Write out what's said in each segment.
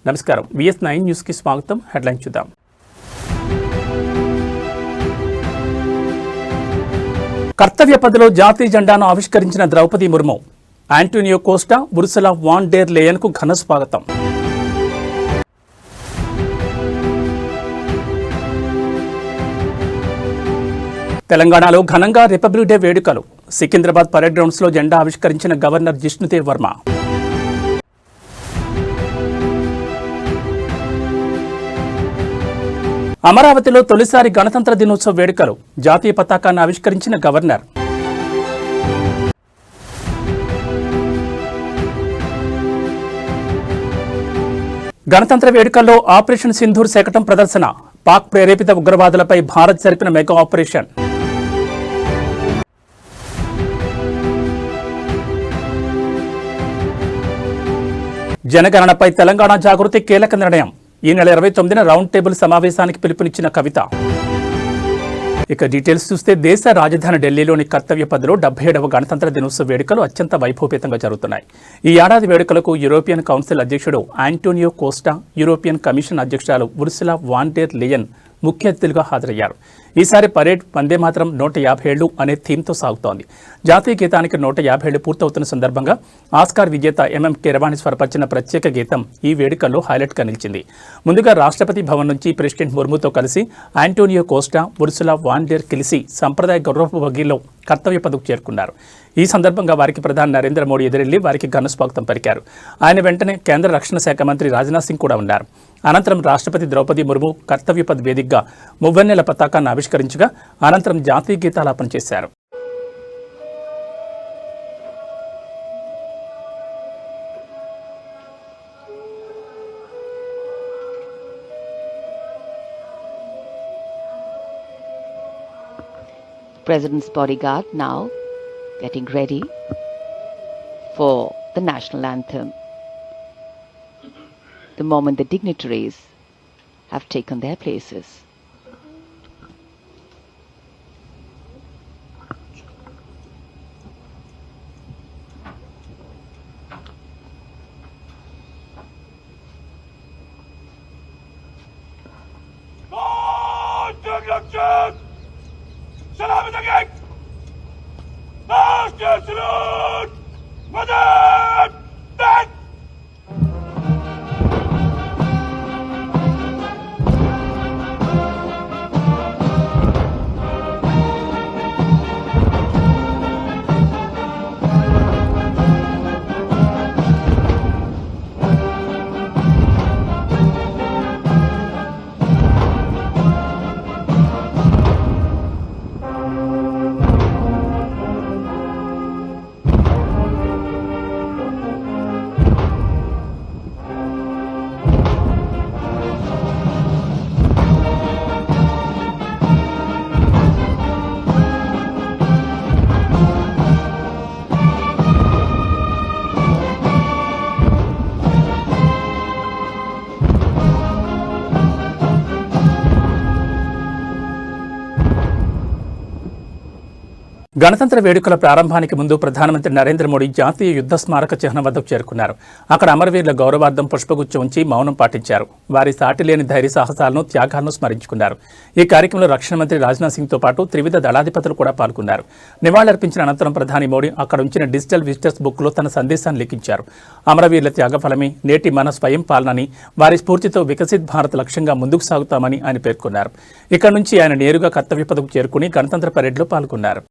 నమస్కారం. VS9 news కి స్వాగతం. హెడ్లైన్ చూద్దాం. కర్తవ్య పథలో జాతీయ జెండాను ఆవిష్కరించిన Draupadi Murmu. Antonio Costa, Ursula von der Leyen కు ఘన స్వాగతం. తెలంగాణలో ఘనంగా రిపబ్లిక్ డే వేడుకలు. సికింద్రాబాద్ పరేడ్ గ్రౌండ్స్ లో జెండా ఆవిష్కరించిన గవర్నర్ జిష్ణుదేవ్ వర్మ. అమరావతిలో తొలిసారి గణతంత్ర దినోత్సవ వేడుకలు. జాతీయ పతాకాన్ని ఆవిష్కరించిన గవర్నర్. గణతంత్ర వేడుకల్లో ఆపరేషన్ సింధూర్ శకటం ప్రదర్శన. పాక్ ప్రేరేపిత ఉగ్రవాదులపై భారత్ జరిపిన మెగా ఆపరేషన్. జనగణనపై తెలంగాణ జాగృతి కీలక నిర్ణయం. ఈ నెల 29న రౌండ్ టేబుల్ సమావేశానికి పిలుపునిచ్చిన కవిత. ఇక డీటెయిల్స్ చూస్తే దేశ రాజధాని ఢిల్లీలోని కర్తవ్య పథలో 77వ గణతంత్ర దినోత్సవ వేడుకలు అత్యంత వైభవపేతంగా జరుగుతున్నాయి. ఈ ఏడాది వేడుకలకు యూరోపియన్ కౌన్సిల్ అధ్యక్షుడు ఆంటోనియో కోస్టా, యూరోపియన్ కమిషన్ అధ్యక్షురాలు ఉర్సులా వాన్ డెర్ లేయన్ ముఖ్య అతిథులుగా హాజరయ్యారు. ఈసారి పరేడ్ వందే మాతరం 150 ఏళ్లు అనే థీమ్తో సాగుతోంది. జాతీయ గీతానికి 150 ఏళ్లు పూర్తవుతున్న సందర్భంగా ఆస్కార్ విజేత ఎంఎం కీరవాణి స్వరపరిచిన ప్రత్యేక గీతం ఈ వేడుకల్లో హైలైట్గా నిలిచింది. ముందుగా రాష్ట్రపతి భవన్ నుంచి ప్రెసిడెంట్ ముర్ముతో కలిసి Antonio Costa, Ursula von der కలిసి సంప్రదాయ గౌరవ బగ్గీలో కర్తవ్య పథకు చేరుకున్నారు. ఈ సందర్భంగా వారికి ప్రధాని నరేంద్ర మోడీ ఎదురెళ్లి వారికి ఘన స్వాగతం పలికారు. ఆయన వెంటనే కేంద్ర రక్షణ శాఖ మంత్రి రాజ్నాథ్ సింగ్ కూడా ఉన్నారు. అనంతరం రాష్ట్రపతి ద్రౌపది ముర్ము కర్తవ్య పథ్ వేదికగా మువ్వన్నెల పతాకాన్ని ఆవిష్కరించగా అనంతరం జాతీయ గీతాలాపన చేశారు. President's bodyguard now getting ready for the national anthem. The moment the dignitaries have taken their places. గణతంత్ర వేడుకల ప్రారంభానికి ముందు ప్రధానమంత్రి నరేంద్ర మోడీ జాతీయ యుద్ధ స్మారక చిహ్నం వద్దకు చేరుకున్నారు. అక్కడ అమరవీరుల గౌరవార్థం పుష్పగుచ్చం ఉంచి మౌనం పాటించారు. వారి సాటిలేని ధైర్య సాహసాలను, త్యాగాలను స్మరించుకున్నారు. ఈ కార్యక్రమంలో రక్షణ మంత్రి రాజ్నాథ్ సింగ్తో పాటు త్రివిధ దళాధిపతులు కూడా పాల్గొన్నారు. నివాళులర్పించిన అనంతరం ప్రధాని మోడీ అక్కడ ఉంచిన డిజిటల్ విజిటర్స్ బుక్లో తన సందేశాన్ని లిఖించారు. అమరవీరుల త్యాగఫలమే నేటి మన స్వయం పాలనని, వారి స్ఫూర్తితో వికసిత్ భారత్ లక్ష్యంగా ముందుకు సాగుతామని ఆయన పేర్కొన్నారు. ఇక్కడ నుంచి ఆయన నేరుగా కర్తవ్య పథకు చేరుకుని గణతంత్ర పరేడ్లో పాల్గొన్నారు.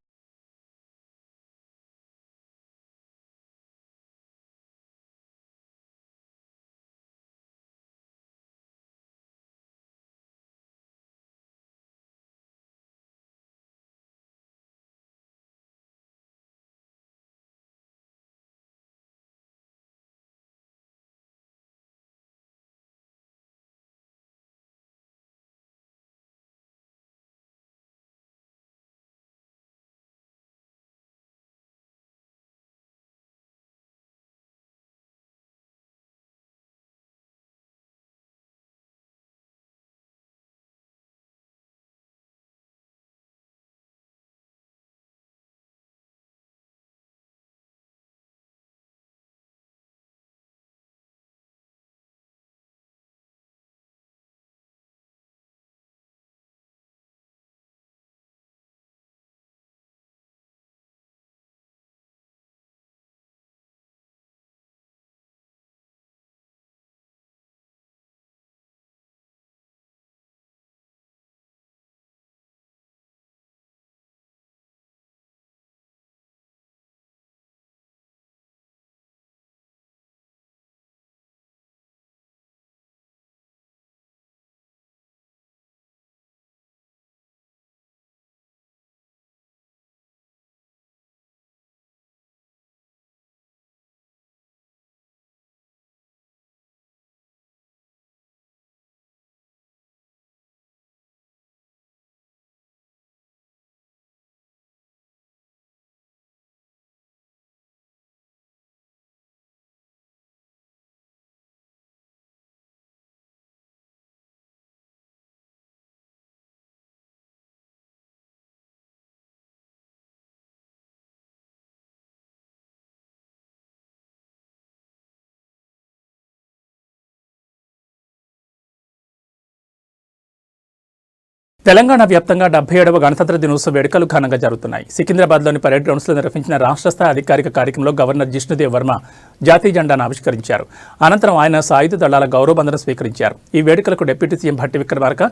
తెలంగాణ వ్యాప్తంగా 77వ గణతంత్ర దినోత్సవ వేడుకలు ఘనంగా జరుగుతున్నాయి. సికింద్రాబాద్లోని పరేడ్ గ్రౌండ్స్లో నిర్వహించిన రాష్ట్ర స్థాయి అధికారిక కార్యక్రమంలో గవర్నర్ జిష్ణుదేవ్ వర్మ జాతీయ జెండాను ఆవిష్కరించారు. అనంతరం ఆయన సాయుధ దళాల గౌరవ వందనం స్వీకరించారు. ఈ వేడుకలకు డిప్యూటీ సీఎం భట్టి విక్రమార్క,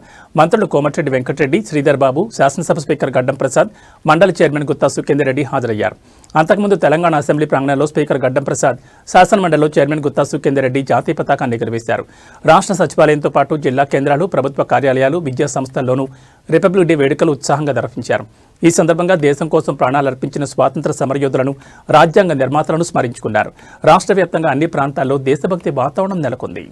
మంత్రులు కోమటిరెడ్డి వెంకటరెడ్డి, శ్రీధర్ బాబు, శాసనసభ స్పీకర్ గడ్డం ప్రసాద్, మండలి చైర్మన్ గుత్తా సుఖేందర్ రెడ్డి హాజరయ్యారు. అంతకుముందు తెలంగాణ అసెంబ్లీ ప్రాంగణంలో స్పీకర్ గడ్డం ప్రసాద్, శాసనమండలిలో చైర్మన్ గుత్తా సుఖేందర్ రెడ్డి జాతీయ పతాకాన్ని ఎగురవేశారు. రాష్ట్ర సచివాలయంతో పాటు జిల్లా కేంద్రాలు, ప్రభుత్వ కార్యాలయాలు, విద్యా సంస్థల్లోనూ రిపబ్లిక్ డే వేడుకలు ఉత్సాహంగా నిర్వహించారు. ఈ సందర్భంగా దేశం కోసం ప్రాణాలు అర్పించిన స్వాతంత్ర సమరయోధులను, రాజ్యాంగ నిర్మాతలను స్మరించుకున్నారు. రాష్ట్ర వ్యాప్తంగా అన్ని ప్రాంతాల్లో దేశభక్తి వాతావరణం నెలకొంది.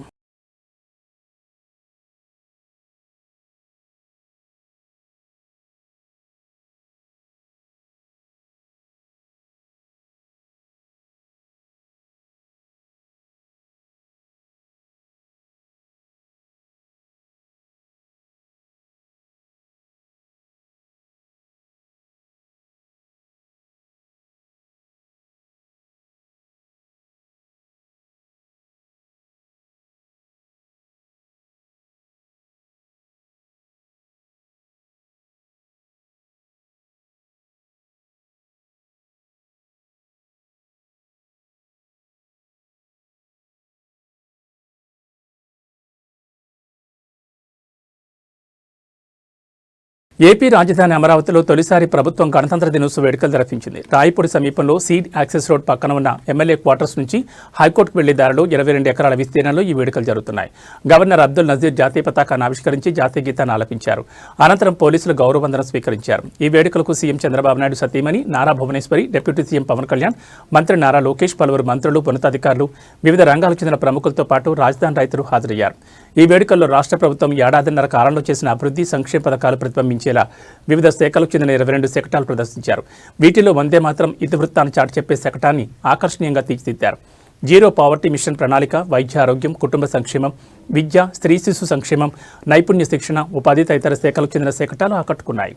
ఏపీ రాజధాని అమరావతిలో తొలిసారి ప్రభుత్వం గణతంత్ర దినోత్సవ వేడుకలు నిర్వహించింది. రాయపూడి సమీపంలో సీడ్ యాక్సెస్ రోడ్ పక్కన ఉన్న ఎమ్మెల్యే క్వార్టర్స్ నుంచి హైకోర్టుకు వెళ్లే దారిలో 22 ఎకరాల విస్తీర్ణంలో ఈ వేడుకలు జరుగుతున్నాయి. గవర్నర్ అబ్దుల్ నజీర్ జాతీయ పతాకాన్ని ఆవిష్కరించి జాతీయ గీతాన్ని ఆలపించారు. అనంతరం పోలీసులు గౌరవ వందనం స్వీకరించారు. ఈ వేడుకలకు సీఎం చంద్రబాబు నాయుడు సతీమణి నారా భువనేశ్వరి, డిప్యూటీ సీఎం పవన్ కళ్యాణ్, మంత్రి నారా లోకేష్, పలువురు మంత్రులు, ఉన్నతాధికారులు, వివిధ రంగాలకు చెందిన ప్రముఖులతో పాటు రాజధాని రైతులు హాజరయ్యారు. ఈ వేడుకల్లో రాష్ట్ర ప్రభుత్వం ఏడాదిన్నర కాలంలో చేసిన అభివృద్ధి, సంక్షేమ పథకాలు ప్రతిబింబించేలా వివిధ శాఖలకు చెందిన 22 శకటాలు ప్రదర్శించారు. వీటిలో వందే మాత్రం ఇతివృత్తాన్ని చాటి చెప్పే శకటాన్ని ఆకర్షణీయంగా తీర్చిదిద్దారు. జీరో పావర్టీ మిషన్ ప్రణాళిక, వైద్య ఆరోగ్యం, కుటుంబ సంక్షేమం, విద్య, స్త్రీ శిశు సంక్షేమం, నైపుణ్య శిక్షణ, ఉపాధి తదితర శాఖలకు చెందిన శకటాలు ఆకట్టుకున్నాయి.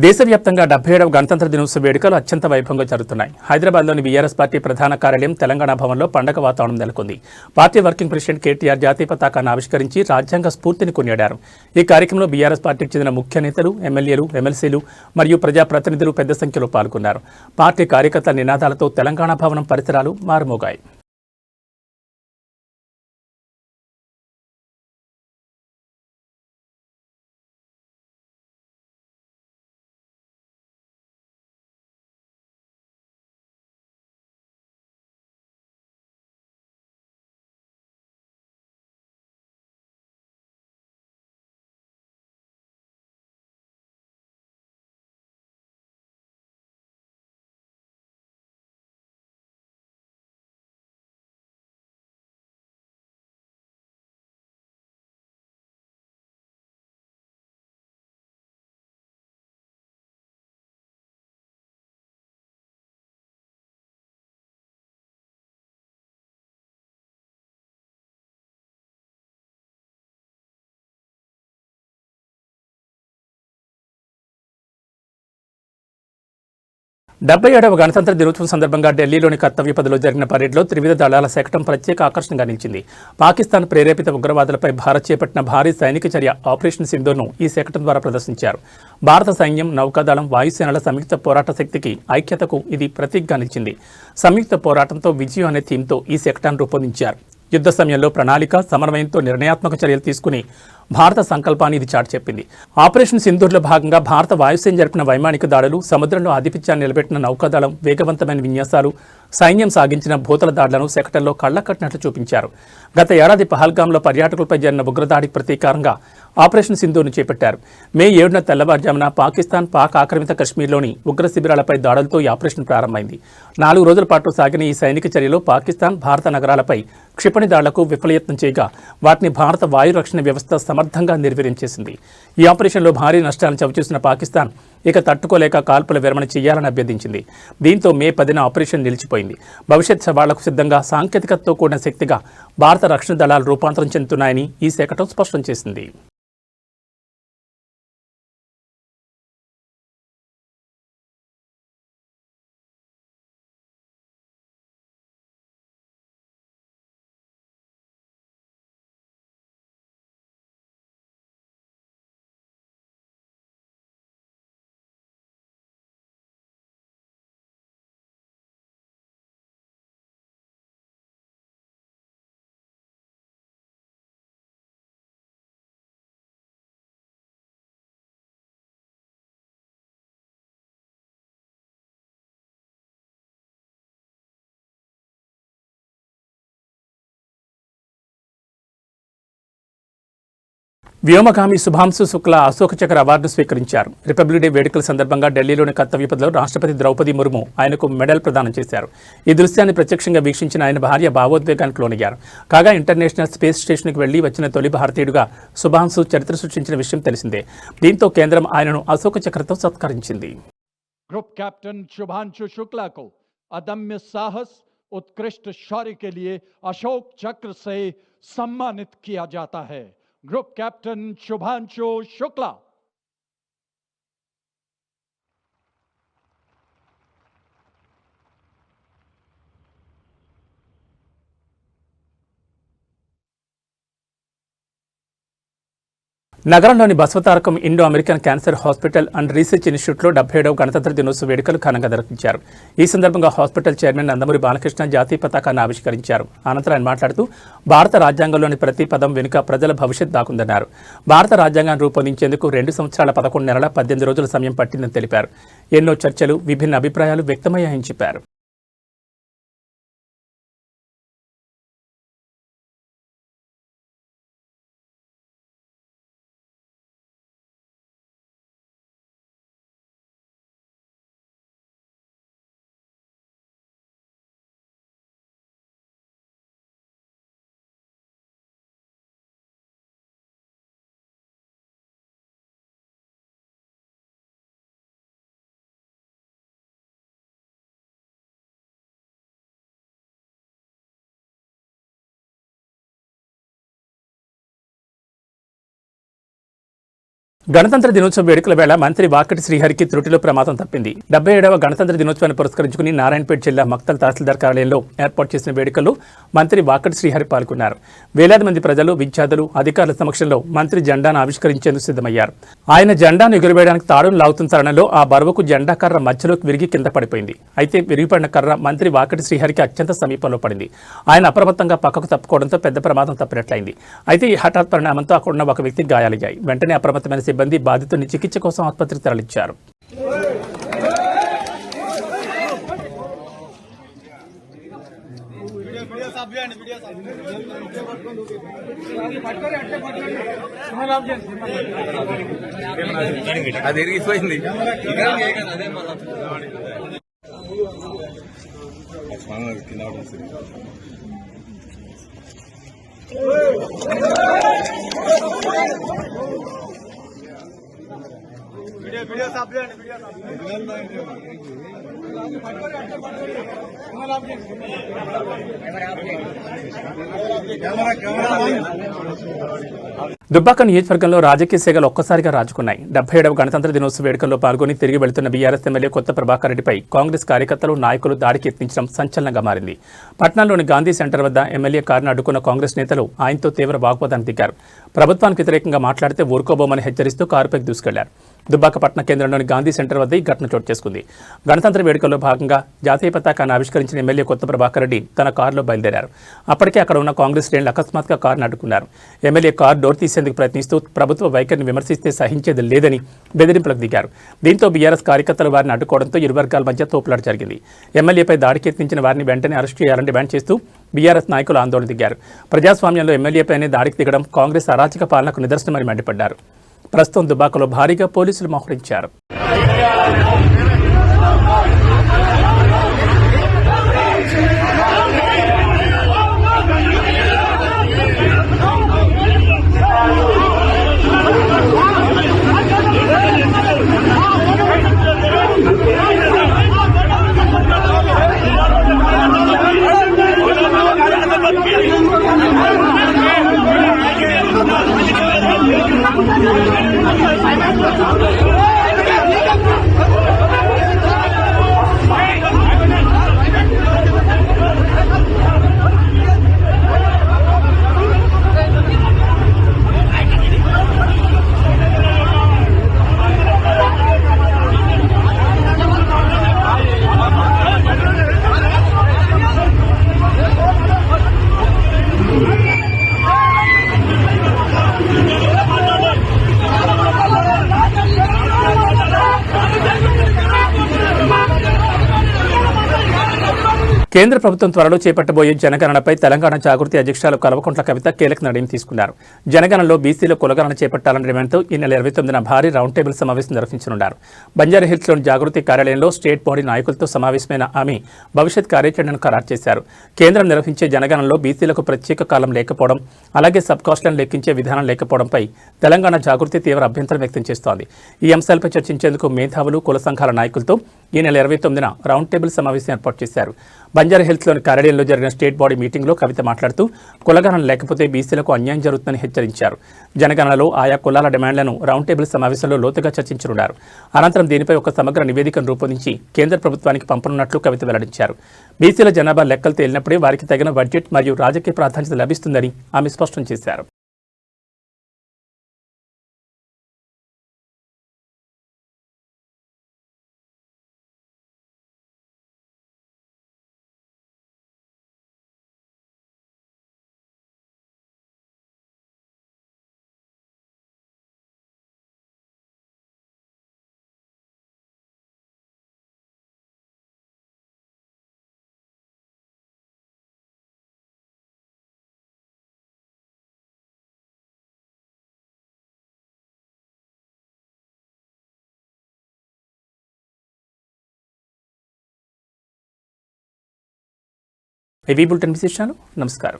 దేశవ్యాప్తంగా 77వ గణతంత్ర దినోత్సవ వేడుకలు అత్యంత వైభవంగా జరుగుతున్నాయి. హైదరాబాద్లోని బీఆర్ఎస్ పార్టీ ప్రధాన కార్యాలయం తెలంగాణ భవన్లో పండగ వాతావరణం నెలకొంది. పార్టీ వర్కింగ్ ప్రెసిడెంట్ కేటీఆర్ జాతీయ పతాకాన్ని ఆవిష్కరించి రాజ్యాంగ స్ఫూర్తిని కొనియాడారు. ఈ కార్యక్రమంలో బీఆర్ఎస్ పార్టీకి చెందిన ముఖ్య నేతలు, ఎమ్మెల్యేలు, ఎమ్మెల్సీలు మరియు ప్రజాప్రతినిధులు పెద్ద సంఖ్యలో పాల్గొన్నారు. పార్టీ కార్యకర్తల నినాదాలతో తెలంగాణ భవనం పరిసరాలు మారుమోగాయి. డెబ్బై 77వ గణతంత్ర దినోత్సవం సందర్భంగా ఢిల్లీలోని కర్తవ్య పథలో జరిగిన పరేడ్లో త్రివిధ దళాల శకటం ప్రత్యేక ఆకర్షణగా నిలిచింది. పాకిస్తాన్ ప్రేరేపిత ఉగ్రవాదులపై భారత్ చేపట్టిన భారీ సైనిక చర్య ఆపరేషన్ సింధూర్ను ఈ శకటం ద్వారా ప్రదర్శించారు. భారత సైన్యం, నౌకాదళం, వాయుసేనల సంయుక్త పోరాట శక్తికి, ఐక్యతకు ఇది ప్రతీకగా నిలిచింది. సంయుక్త పోరాటంతో విజయం అనే థీమ్తో ఈ శకటాన్ని రూపొందించారు. యుద్ధ సమయంలో ప్రణాళిక, సమన్వయంతో నిర్ణయాత్మక చర్యలు తీసుకుని భారత సంకల్పాన్ని ఇది చాటి చెప్పింది. ఆపరేషన్ సింధూర్లో భాగంగా భారత వాయుసేన జరిపిన వైమానిక దాడులు, సముద్రంలో ఆధిపత్యాన్ని నిలబెట్టిన నౌకాదళం వేగవంతమైన విన్యాసాలు, సైన్యం సాగించిన భూతల దాడులను శకటంలో కళ్లకట్టినట్లు చూపించారు. గత ఏడాది పహల్గాంలో పర్యాటకులపై జరిగిన ఉగ్రదాడికి ప్రతీకారంగా ఆపరేషన్ సింధూర్ను చేపట్టారు. మే 7న తెల్లవారుజామున పాకిస్తాన్ పాక్ ఆక్రమిత కశ్మీర్లోని ఉగ్ర శిబిరాలపై దాడులతో ఈ ఆపరేషన్ ప్రారంభమైంది. 4 రోజుల పాటు సాగిన ఈ సైనిక చర్యలో పాకిస్తాన్ భారత నగరాలపై క్షిపణి దాడులకు విఫలయత్నం చేయగా వాటిని భారత వాయు రక్షణ వ్యవస్థ సమర్థంగా నిర్వీర్యం చేసింది. ఈ ఆపరేషన్లో భారీ నష్టాలను చవిచూసిన పాకిస్తాన్ ఇక తట్టుకోలేక కాల్పుల విరమణ చేయాలని అభ్యర్థించింది. దీంతో మే 10న ఆపరేషన్ నిలిచిపోయింది. భవిష్యత్ సవాళ్లకు సిద్ధంగా సాంకేతికతతో కూడిన శక్తిగా భారత రక్షణ దళాలు రూపాంతరం చెందుతున్నాయని ఈ శకటం స్పష్టం చేసింది. వ్యోమగామి శుభాంశు శుక్లా అశోక్ చక్ర అవార్డు స్వీకరించారు. రిపబ్లిక్ డే వేడుకల సందర్భంగా ఢిల్లీలోని కర్తవ్య పథ్లో రాష్ట్రపతి ద్రౌపది ముర్ము ఆయనకు మెడల్ ప్రదానం చేశారు. ఈ దృశ్యాన్ని ప్రత్యక్షంగా వీక్షించిన ఆయన భార్య భావోద్వేగానికి లోనయ్యారు. కాగా ఇంటర్నేషనల్ స్పేస్ స్టేషన్కి వెళ్లి వచ్చిన తొలి భారతీయుడిగా శుభాంశు చరిత్ర సృష్టించిన విషయం తెలిసిందే. దీంతో కేంద్రం ఆయనను అశోక్ చక్రతో సత్కరించింది. ग्रुप कैप्टन शुभांशु शुक्ला को अदम्य साहस, उत्कृष्ट शौर्य के लिए अशोक चक्र से सम्मानित किया जाता है. Group captain Shubhanshu Shukla. నగరంలోని Basavatarakam Indo American cancer hospital and research ఇన్స్టిట్యూట్లో 77వ గణతంత్ర దినోత్సవ వేడుకలు ఘనంగా నిర్వహించారు. ఈ సందర్భంగా హాస్పిటల్ చైర్మన్ నందమూరి బాలకృష్ణ జాతీయ పతాకాన్ని ఆవిష్కరించారు. అనంతరం ఆయన మాట్లాడుతూ భారత రాజ్యాంగంలోని ప్రతి పదం వెనుక ప్రజల భవిష్యత్ దాకుందన్నారు. భారత రాజ్యాంగాన్ని రూపొందించేందుకు 2 సంవత్సరాల 11 నెలల 18 రోజుల సమయం పట్టిందని తెలిపారు. ఎన్నో చర్చలు, విభిన్న అభిప్రాయాలు వ్యక్తమయ్యాయని చెప్పారు. గణతంత్ర దినోత్సవ వేడుకల వేళ మంత్రి వాకటి శ్రీహరికి త్రుటిలో ప్రమాదం తప్పింది. 77వ గణతంత్ర దినోత్సవాన్ని పురస్కరించుకుని నారాయణపేట జిల్లా మక్తల్ తహసీల్దార్ కార్యాలయంలో ఏర్పాటు చేసిన వేడుకల్లో మంత్రి వాకటి శ్రీహరి పాల్గొన్నారు. వేలాది మంది ప్రజలు, విద్యార్థులు, అధికారుల సమక్షంలో మంత్రి జెండాను ఆవిష్కరించేందుకు సిద్ధమయ్యారు. ఆయన జెండాను ఎగురవేయడానికి తాడును లాగుతున్న తరుణంలో ఆ బరువుకు జెండా కర్ర మధ్యలోకి విరిగి కింద పడిపోయింది. అయితే విరిగిపడిన కర్ర మంత్రి వాకటి శ్రీహరికి అత్యంత సమీపంలో పడింది. ఆయన అప్రమత్తంగా పక్కకు తప్పుకోవడంతో పెద్ద ప్రమాదం తప్పినట్లయింది. అయితే ఈ హఠాత్ పరిణామంతో అక్కడున్న ఒక వ్యక్తికి గాయాలయ్యాయి. వెంటనే అప్రమత్తమైన సిబ్బంది బాధితుడిని చికిత్స కోసం ఆసుపత్రికి తరలించారు. దుబ్బాక నియోజకవర్గంలో రాజకీయ సేగలు ఒక్కసారిగా రాజుకున్నాయి. 77వ గణతంత్ర దినోత్సవ వేడుకల్లో పాల్గొని తిరిగి వెళుతున్న బీఆర్ఎస్ ఎమ్మెల్యే కొత్త ప్రభాకర్ రెడ్డిపై కాంగ్రెస్ కార్యకర్తలు, నాయకులు దాడికి యత్నించడం సంచలనంగా మారింది. పట్నంలోని గాంధీ సెంటర్ వద్ద ఎమ్మెల్యే కారును అడ్డుకున్న కాంగ్రెస్ నేతలు ఆయనతో తీవ్ర వాగ్వాదానికి దిగారు. ప్రభుత్వానికి వ్యతిరేకంగా మాట్లాడితే ఊరుకోబోమని హెచ్చరిస్తూ కారుపైకి దూసుకెళ్లారు. దుబ్బాక పట్టణ కేంద్రంలోని గాంధీ సెంటర్ వద్ద ఈ ఘటన చోటు చేసుకుంది. గణతంత్ర వేడుకల్లో భాగంగా జాతీయ పతాకాన్ని ఆవిష్కరించిన ఎమ్మెల్యే కొత్త ప్రభాకర్ రెడ్డి తన కారులో బయలుదేరారు. అప్పటికే అక్కడ ఉన్న కాంగ్రెస్ శ్రేణులు అకస్మాత్తుగా కారును అడ్డుకున్నారు. ఎమ్మెల్యే కారు డోర్ తీసేందుకు ప్రయత్నిస్తూ ప్రభుత్వ వైఖరిని విమర్శిస్తే సహించేది లేదని బెదిరింపులకు దిగారు. దీంతో బీఆర్ఎస్ కార్యకర్తలు వారిని అడ్డుకోవడంతో ఇరు వర్గాల మధ్య తోపులాట జరిగింది. ఎమ్మెల్యేపై దాడికి యత్నించిన వారిని వెంటనే అరెస్టు చేయాలని డిమాండ్ చేస్తూ బీఆర్ఎస్ నాయకులు ఆందోళన దిగారు. ప్రజాస్వామ్యంలో ఎమ్మెల్యేపైనే దాడికి దిగడం కాంగ్రెస్ అరాచక పాలనకు నిదర్శనమని మండిపడ్డారు. ప్రస్తుతం దుబ్బాకలో భారీగా పోలీసులు మోహరించారు. కేంద్ర ప్రభుత్వం త్వరలో చేపట్టబోయే జనగణనపై తెలంగాణ జాగృతి అధ్యక్షురాలు కల్వకుంట్ల కవిత కీలక నిర్ణయం తీసుకున్నారు. జనగణనలో బీసీల కులగణన చేపట్టాలన్న డిమాండ్తో ఈ నెల 29న భారీ రౌండ్ టేబుల్ సమావేశం నిర్వహించనున్నారు. బంజారాహిల్స్లోని జాగృతి కార్యాలయంలో స్టేట్ బాడీ నాయకులతో సమావేశమైన ఆమె భవిష్యత్ కార్యాచరణను ఖరారు చేశారు. కేంద్రం నిర్వహించే జనగణనలో బీసీలకు ప్రత్యేక కాలం లేకపోవడం, అలాగే సబ్ కాస్ట్లను లెక్కించే విధానం లేకపోవడంపై తెలంగాణ జాగృతి తీవ్ర అభ్యంతరం వ్యక్తం చేస్తోంది. ఈ అంశాలపై చర్చించేందుకు మేధావులు, కుల సంఘాల నాయకులతో ఈ నెల 29న రౌండ్ టేబుల్ సమావేశం ఏర్పాటు చేశారు. బంజారాహిల్స్లోని కార్యాలయంలో జరిగిన స్టేట్ బాడీ మీటింగ్లో కవిత మాట్లాడుతూ కులగణన లేకపోతే బీసీలకు అన్యాయం జరుగుతుందని హెచ్చరించారు. జనగణనలో ఆయా కులాల డిమాండ్లను రౌండ్ టేబుల్ సమావేశంలో లోతుగా చర్చించనున్నారు. అనంతరం దీనిపై ఒక సమగ్ర నివేదికను రూపొందించి కేంద్ర ప్రభుత్వానికి పంపనున్నట్లు కవిత వెల్లడించారు. బీసీల జనాభా లెక్కలు తేలినప్పుడే వారికి తగిన బడ్జెట్ మరియు రాజకీయ ప్రాధాన్యత లభిస్తుందని ఆమె స్పష్టం చేశారు. ఇవి బులెటిన్ విశేషాలు. నమస్కారం.